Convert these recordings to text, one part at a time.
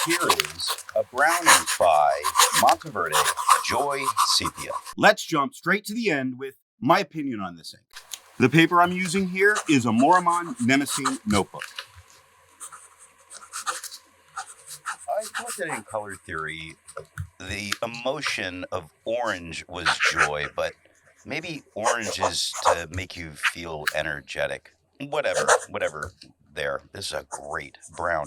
Here is a brown ink by Monteverde Joy Sepia. Let's jump straight to the end with my opinion on this ink. The paper I'm using here is a Maruman Mnemosyne Notebook. I thought that in color theory, the emotion of orange was joy, but maybe orange is to make you feel energetic. Whatever. There. This is a great brown.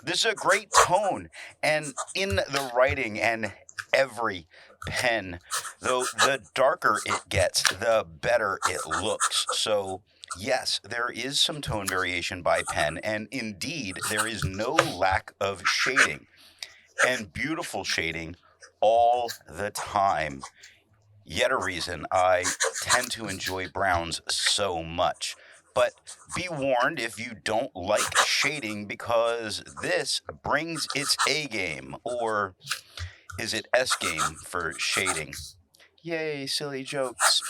This is a great tone. And in the writing and every pen, though the darker it gets, the better it looks. So, yes, there is some tone variation by pen, and indeed, there is no lack of shading and beautiful shading all the time. Yet a reason I tend to enjoy browns so much. But be warned if you don't like shading, because this brings its A game, or is it S game for shading? Yay, silly jokes.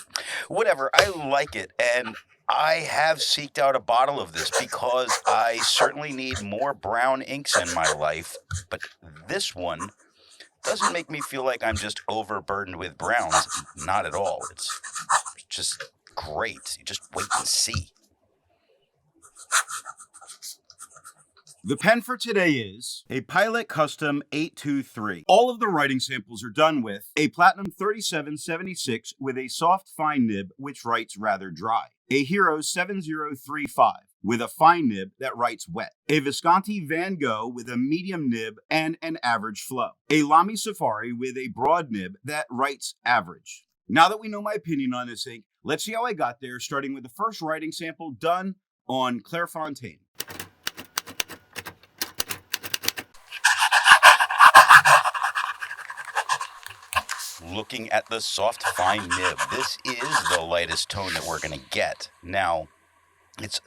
Whatever, I like it, and I have seeked out a bottle of this because I certainly need more brown inks in my life, but this one doesn't make me feel like I'm just overburdened with browns. Not at all. It's just great. You just wait and see. The pen for today is a Pilot Custom 823. All of the writing samples are done with a Platinum 3776 with a soft fine nib which writes rather dry, a Hero 7035 with a fine nib that writes wet, a Visconti Van Gogh with a medium nib and an average flow, a Lamy Safari with a broad nib that writes average. Now that we know my opinion on this ink, let's see how I got there, starting with the first writing sample done on Clairfontaine. Looking at the soft, fine nib, this is the lightest tone that we're going to get. Now, it's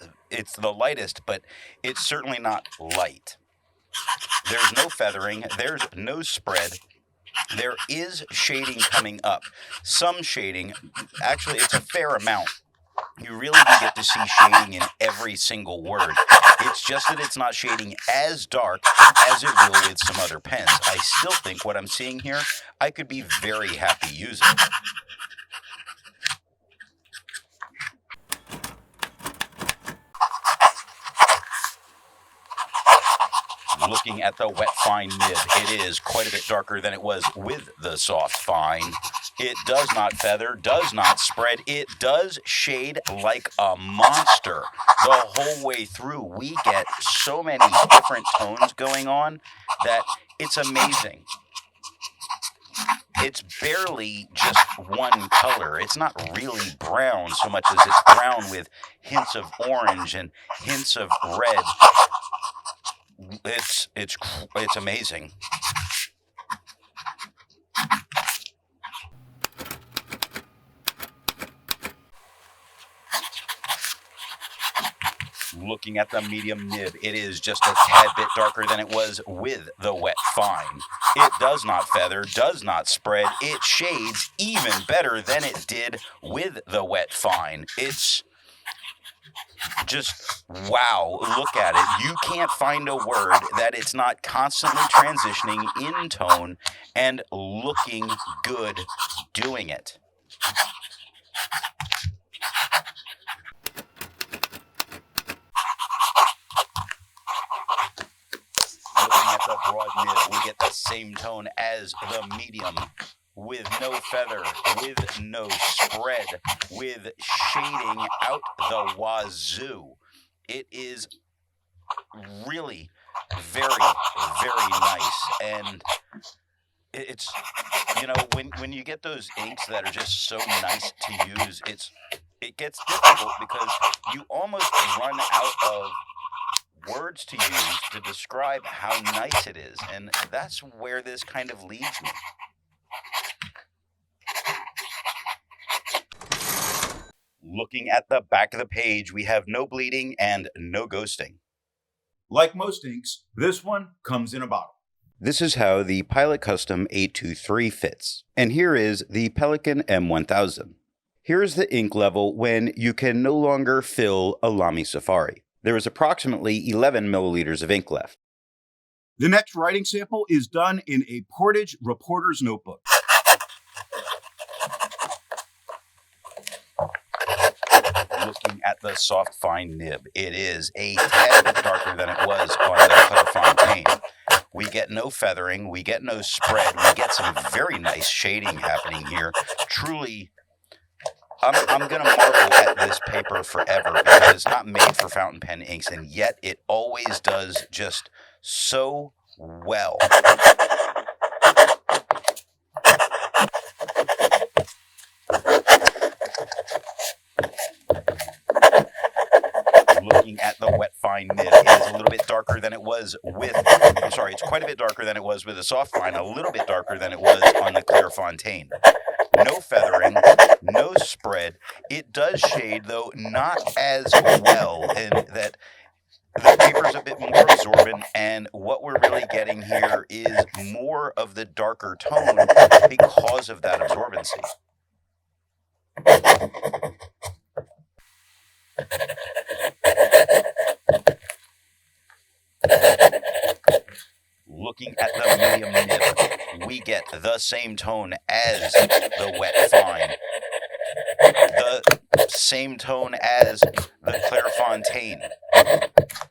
the lightest, but it's certainly not light. There's no feathering. There's no spread. There is shading coming up. Some shading. Actually, it's a fair amount. You really do get to see shading in every single word. It's just that it's not shading as dark as it will with some other pens. I still think what I'm seeing here, I could be very happy using. Looking at the wet fine nib, it is quite a bit darker than it was with the soft fine. It does not feather, does not spread. It does shade like a monster. The whole way through, we get so many different tones going on that it's amazing. It's barely just one color. It's not really brown so much as it's brown with hints of orange and hints of red. It's amazing. Looking at the medium nib, it is just a tad bit darker than it was with the wet fine. It does not feather, does not spread. It shades even better than it did with the wet fine. It's just wow. Look at it. You can't find a word that it's not constantly transitioning in tone and looking good doing it. Looking at the broad nib, we get the same tone as the medium, with no feather, with no spread, with shading out the wazoo. It is really very, very nice. And it's, when you get those inks that are just so nice to use, it gets difficult because you almost run out of words to use to describe how nice it is. And that's where this kind of leads me. Looking at the back of the page, we have no bleeding and no ghosting. Like most inks, this one comes in a bottle. This is how the Pilot Custom 823 fits. And here is the Pelican M1000. Here is the ink level when you can no longer fill a Lamy Safari. There is approximately 11 milliliters of ink left. The next writing sample is done in a Portage reporter's notebook. Looking at the soft fine nib, it is a tad bit darker than it was on the Clairfontaine. We get no feathering, we get no spread, we get some very nice shading happening here. Truly, I'm going to marvel at this paper forever because it's not made for fountain pen inks, and yet it always does just so well. Looking at the wet fine nib, it is a little bit darker than it was it's quite a bit darker than it was with the soft fine, a little bit darker than it was on the Clairfontaine. No feathering, no spread. It does shade, though not as well, and that the paper's a bit more absorbent, and what we're really getting here is more of the darker tone because of that absorbency. Looking at the medium nib, we get the same tone as the wet fine, the same tone as the Clairfontaine.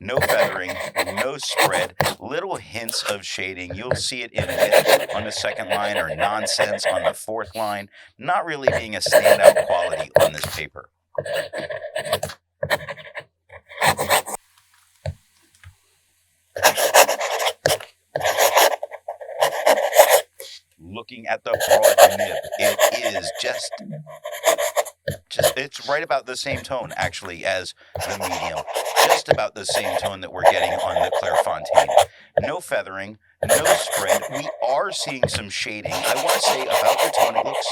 No feathering, no spread, little hints of shading. You'll see it in width on the second line or nonsense on the fourth line, not really being a standout quality on this paper. Looking at the broad nib, it is just it's right about the same tone actually as the medium, just about the same tone that we're getting on the Clairfontaine. No feathering, no spread. We are seeing some shading. I want to say about the tone, it looks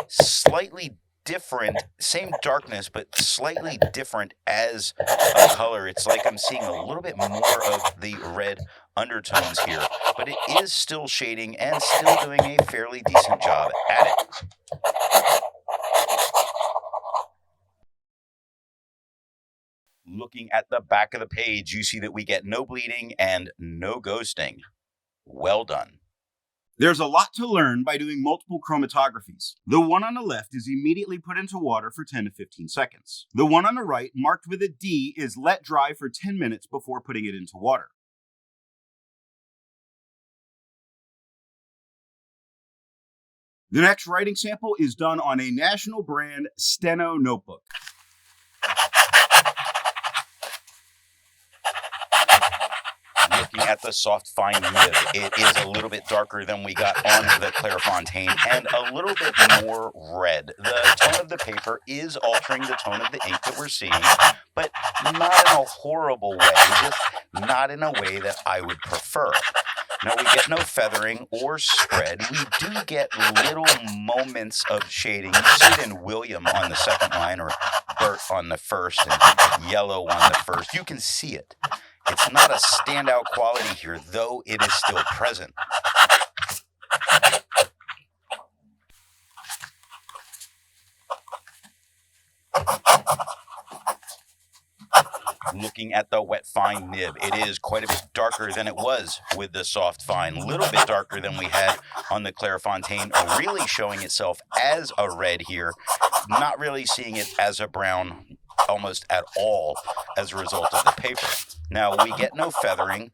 slightly different, same darkness, but slightly different as a color. It's like I'm seeing a little bit more of the red undertones here, but it is still shading and still doing a fairly decent job at it. Looking at the back of the page, you see that we get no bleeding and no ghosting. Well done. There's a lot to learn by doing multiple chromatographies. The one on the left is immediately put into water for 10 to 15 seconds. The one on the right, marked with a D, is let dry for 10 minutes before putting it into water. The next writing sample is done on a national brand Steno notebook. Looking at the soft fine nib, it is a little bit darker than we got on the Clairfontaine and a little bit more red. The tone of the paper is altering the tone of the ink that we're seeing, but not in a horrible way, just not in a way that I would prefer. Now, we get no feathering or spread. We do get little moments of shading. You see it in William on the second line, or Bert on the first, and Yellow on the first. You can see it. It's not a standout quality here, though it is still present. Looking at the wet fine nib, it is quite a bit darker than it was with the soft fine, a little bit darker than we had on the Clairfontaine, really showing itself as a red here, not really seeing it as a brown almost at all as a result of the paper. Now, we get no feathering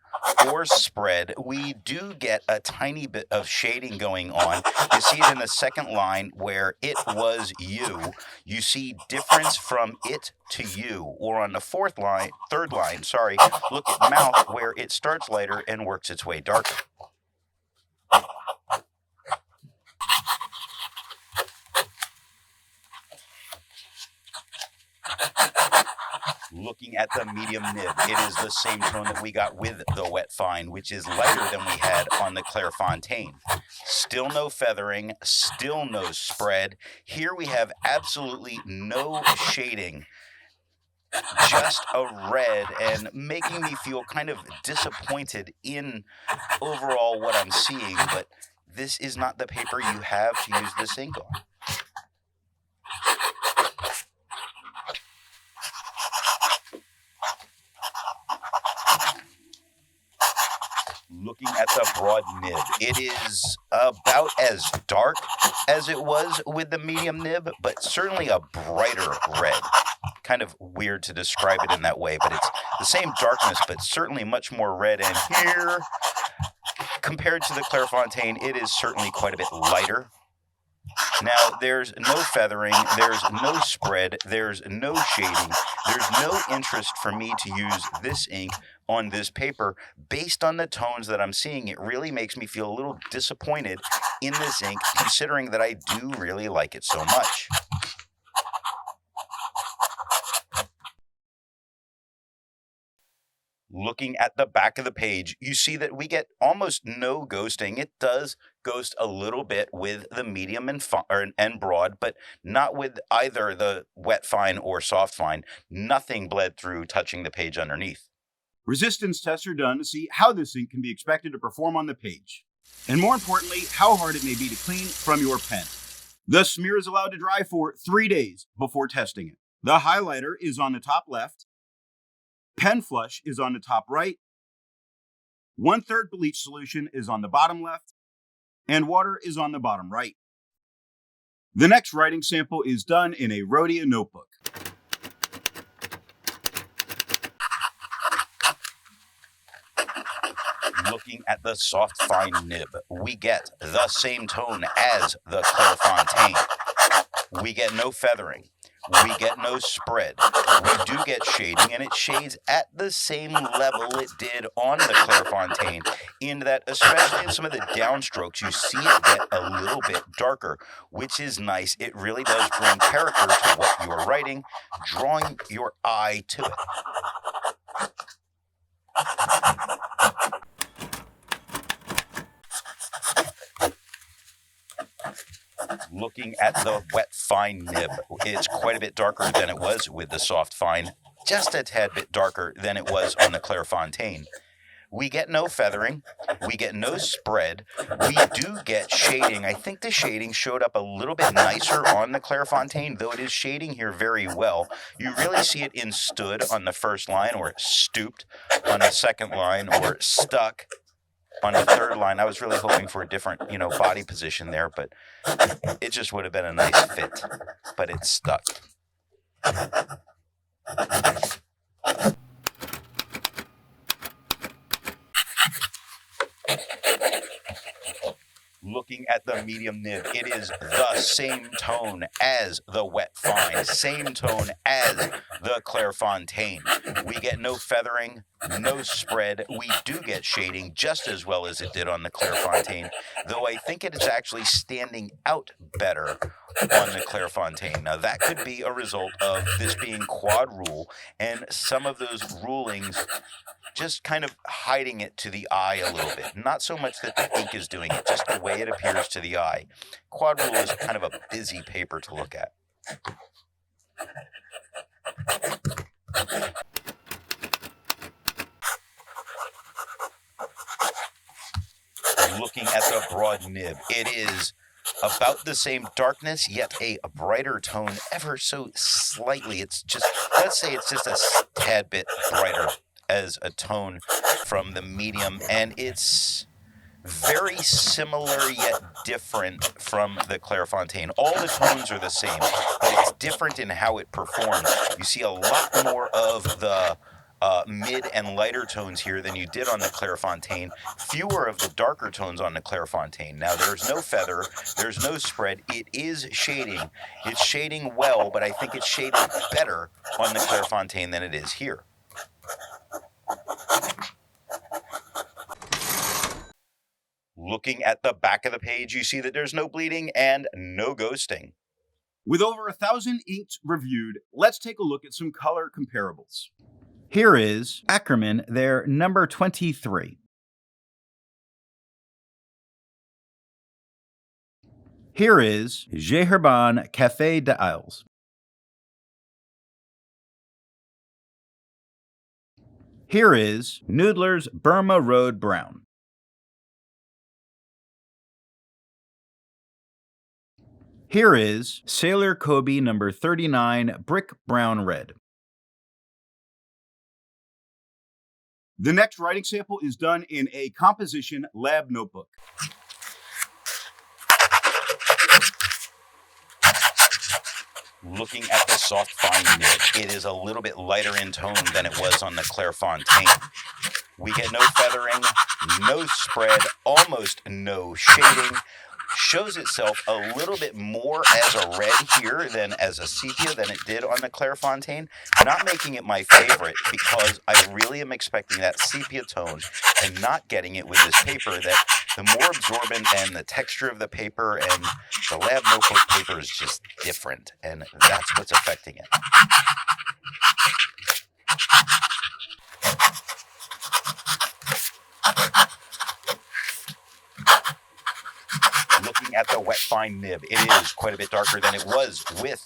or spread. We do get a tiny bit of shading going on. You see it in the second line where it was you. You see difference from it to you. Or on the third line, look at mouth where it starts lighter and works its way darker. Looking at the medium nib, it is the same tone that we got with the wet fine, which is lighter than we had on the Clairfontaine. Still no feathering, still no spread. Here we have absolutely no shading, just a red, and making me feel kind of disappointed in overall what I'm seeing, but this is not the paper you have to use this ink on. Looking at the broad nib, it is about as dark as it was with the medium nib, but certainly a brighter red. Kind of weird to describe it in that way, but it's the same darkness, but certainly much more red. And here, compared to the Clairefontaine, it is certainly quite a bit lighter. Now, there's no feathering, there's no spread, there's no shading, there's no interest for me to use this ink on this paper. Based on the tones that I'm seeing, it really makes me feel a little disappointed in this ink, considering that I do really like it so much. Looking at the back of the page, you see that we get almost no ghosting. It does ghost a little bit with the medium and broad, but not with either the wet fine or soft fine. Nothing bled through touching the page underneath. Resistance tests are done to see how this ink can be expected to perform on the page, and more importantly, how hard it may be to clean from your pen. The smear is allowed to dry for 3 days before testing it. The highlighter is on the top left, pen flush is on the top right, 1/3 bleach solution is on the bottom left, and water is on the bottom right. The next writing sample is done in a Rhodia notebook. Looking at the soft fine nib, we get the same tone as the Clairefontaine. We get no feathering. We get no spread. We do get shading, and it shades at the same level it did on the Clairefontaine, in that, especially in some of the downstrokes, you see it get a little bit darker, which is nice. It really does bring character to what you're writing, drawing your eye to it. Looking at the wet fine nib, it's quite a bit darker than it was with the soft fine, just a tad bit darker than it was on the Clairefontaine. We get no feathering, we get no spread, we do get shading. I think the shading showed up a little bit nicer on the Clairefontaine, though it is shading here very well. You really see it in stood on the first line, or stooped on the second line, or stuck on the third line. I was really hoping for a different, body position there, but it just would have been a nice fit, but it's stuck. Looking at the medium nib, it is the same tone as the wet fine, same tone as the Clairefontaine. We get no feathering, no spread. We do get shading just as well as it did on the Clairefontaine, though I think it is actually standing out better on the Clairefontaine. Now, that could be a result of this being quad rule and some of those rulings just kind of hiding it to the eye a little bit. Not so much that the ink is doing it, just the way it appears to the eye. Quad rule is kind of a busy paper to look at. Looking at the broad nib, it is about the same darkness, yet a brighter tone ever so slightly. It's just, let's say it's just a tad bit brighter as a tone from the medium, and it's very similar yet different from the Clairefontaine. All the tones are the same, but it's different in how it performs. You see a lot more of the mid and lighter tones here than you did on the Clairefontaine. Fewer of the darker tones on the Clairefontaine. Now, there's no feather, there's no spread. It is shading. It's shading well, but I think it's shaded better on the Clairefontaine than it is here. Looking at the back of the page, you see that there's no bleeding and no ghosting. With over 1,000 inks reviewed, let's take a look at some color comparables. Here is Ackerman, their number 23. Here is J.R.R. Café des Isles. Here is Noodler's Burma Road Brown. Here is Sailor Kobe number 39 Brick Brown Red. The next writing sample is done in a composition lab notebook. Looking at the soft fine nib, it is a little bit lighter in tone than it was on the Clairfontaine. We get no feathering, no spread, almost no shading. Shows itself a little bit more as a red here than as a sepia than it did on the Clairfontaine. Not making it my favorite because I really am expecting that sepia tone and not getting it with this paper, that the more absorbent and the texture of the paper and the lab notebook paper is just different, and that's what's affecting it. Looking at the wet fine nib, it is quite a bit darker than it was with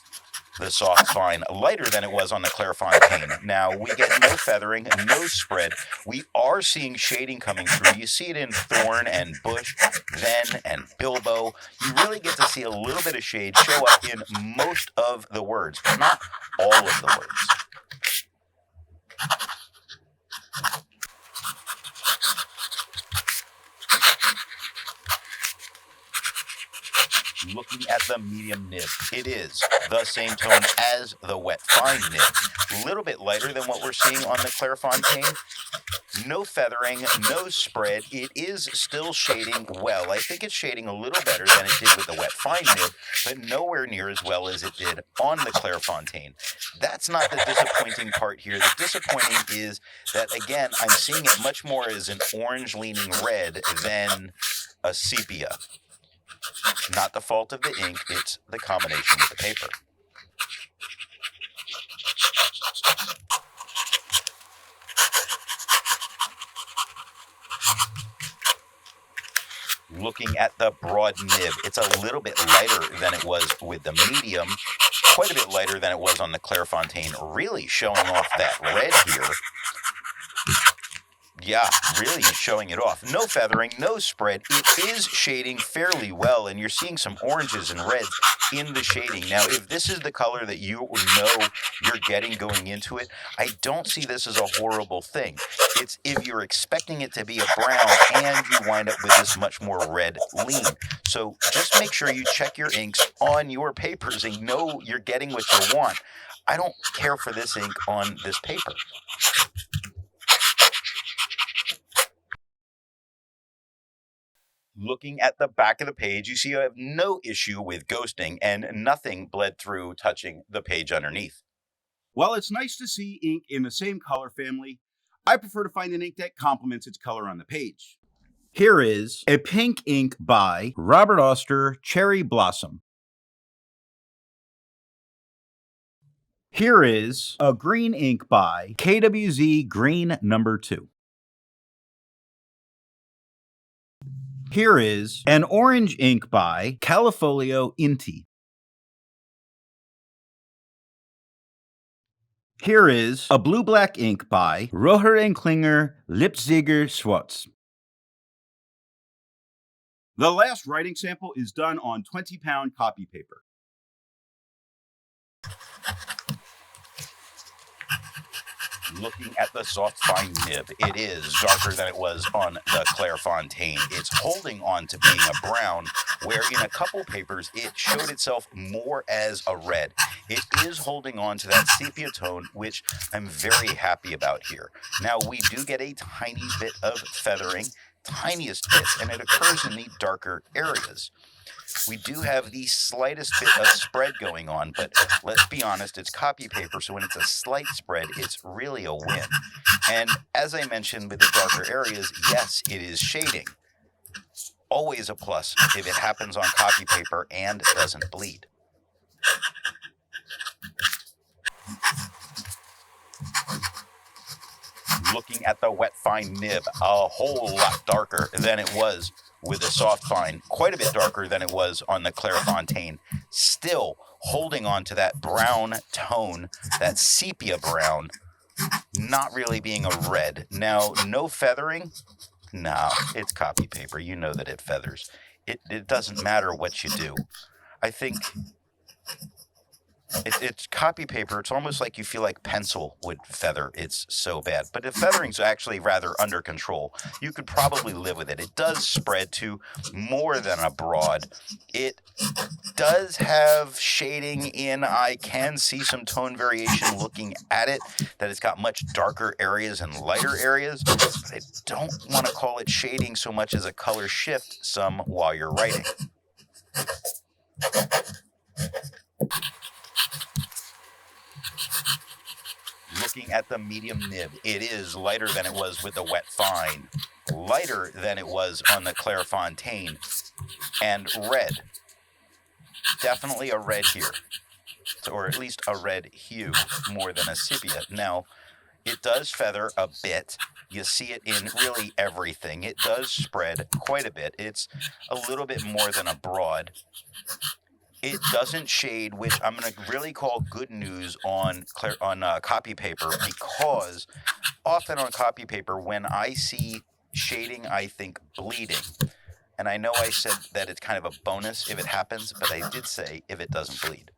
the soft fine, lighter than it was on the Clairfontaine. Now, we get no feathering, no spread. We are seeing shading coming through. You see it in Thorn and Bush, Then and Bilbo. You really get to see a little bit of shade show up in most of the words, but not all of the words. Looking at the medium nib, it is the same tone as the wet fine nib. A little bit lighter than what we're seeing on the Clairfontaine. No feathering, no spread. It is still shading well. I think it's shading a little better than it did with the wet fine nib, but nowhere near as well as it did on the Clairfontaine. That's not the disappointing part here. The disappointing is that, again, I'm seeing it much more as an orange-leaning red than a sepia. Not the fault of the ink, it's the combination with the paper. Looking at the broad nib, it's a little bit lighter than it was with the medium, quite a bit lighter than it was on the Clairfontaine, really showing off that red here. Yeah, really showing it off. No feathering, no spread. It is shading fairly well, and you're seeing some oranges and reds in the shading. Now, if this is the color that you know you're getting going into it, I don't see this as a horrible thing. It's if you're expecting it to be a brown and you wind up with this much more red lean. So just make sure you check your inks on your papers and know you're getting what you want. I don't care for this ink on this paper. Looking at the back of the page, you see you have no issue with ghosting and nothing bled through touching the page underneath. While it's nice to see ink in the same color family, I prefer to find an ink that complements its color on the page. Here is a pink ink by Robert Oster Cherry Blossom. Here is a green ink by KWZ Green No. 2. Here is an orange ink by Califolio Inti. Here is a blue-black ink by Roher & Klinger Lipziger Schwarz. The last writing sample is done on 20-pound copy paper. Looking at the soft fine nib, it is darker than it was on the Clairfontaine. It's holding on to being a brown, where in a couple papers it showed itself more as a red. It is holding on to that sepia tone, which I'm very happy about here. Now, we do get a tiny bit of feathering, tiniest bit, and it occurs in the darker areas. We do have the slightest bit of spread going on, but let's be honest, it's copy paper, so when it's a slight spread, it's really a win. And as I mentioned with the darker areas, yes, it is shading. Always a plus if it happens on copy paper and doesn't bleed. Looking at the wet fine nib, a whole lot darker than it was with the soft fine, quite a bit darker than it was on the Clairfontaine. Still holding on to that brown tone, that sepia brown, not really being a red. Now, no feathering? No, it's copy paper. You know that it feathers. It doesn't matter what you do. I think It's copy paper. It's almost like you feel like pencil would feather. It's so bad. But the feathering's actually rather under control. You could probably live with it. It does spread to more than a broad. It does have shading in. I can see some tone variation looking at it, that it's got much darker areas and lighter areas. But I don't want to call it shading so much as a color shift some while you're writing. Looking at the medium nib, it is lighter than it was with the wet fine, lighter than it was on the Clairfontaine, and red. Definitely a red here, or at least a red hue more than a sepia. Now, it does feather a bit. You see it in really everything. It does spread quite a bit. It's a little bit more than a broad. It doesn't shade, which I'm going to really call good news on copy paper, because often on copy paper, when I see shading, I think bleeding. And I know I said that it's kind of a bonus if it happens, but I did say if it doesn't bleed.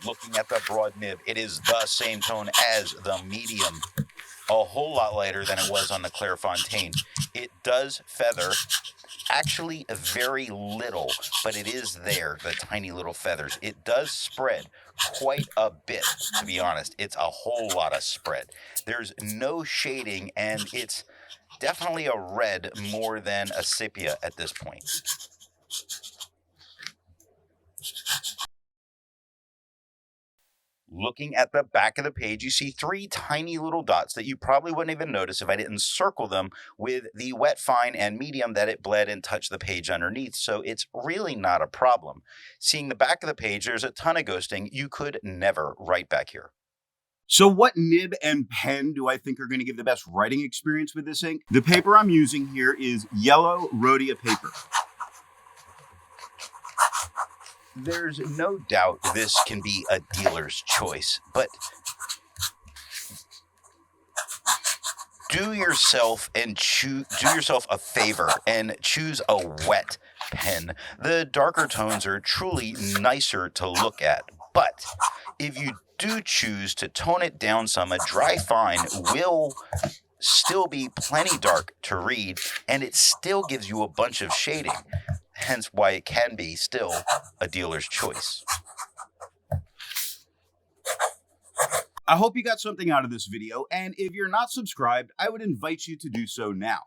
Looking at the broad nib, it is the same tone as the medium. A whole lot lighter than it was on the Clairfontaine. It does feather, actually very little, but it is there, the tiny little feathers. It does spread quite a bit, to be honest. It's a whole lot of spread. There's no shading, and it's definitely a red more than a sepia at this point. Looking at the back of the page, you see 3 tiny little dots that you probably wouldn't even notice if I didn't circle them with the wet fine and medium that it bled and touched the page underneath, so it's really not a problem. Seeing the back of the page, there's a ton of ghosting. You could never write back here. So what nib and pen do I think are going to give the best writing experience with this ink? The paper I'm using here is yellow Rhodia paper. There's no doubt this can be a dealer's choice, but do yourself a favor and choose a wet pen. The darker tones are truly nicer to look at, but if you do choose to tone it down some, a dry fine will still be plenty dark to read, and it still gives you a bunch of shading, hence why it can be still a dealer's choice. I hope you got something out of this video, and if you're not subscribed, I would invite you to do so now.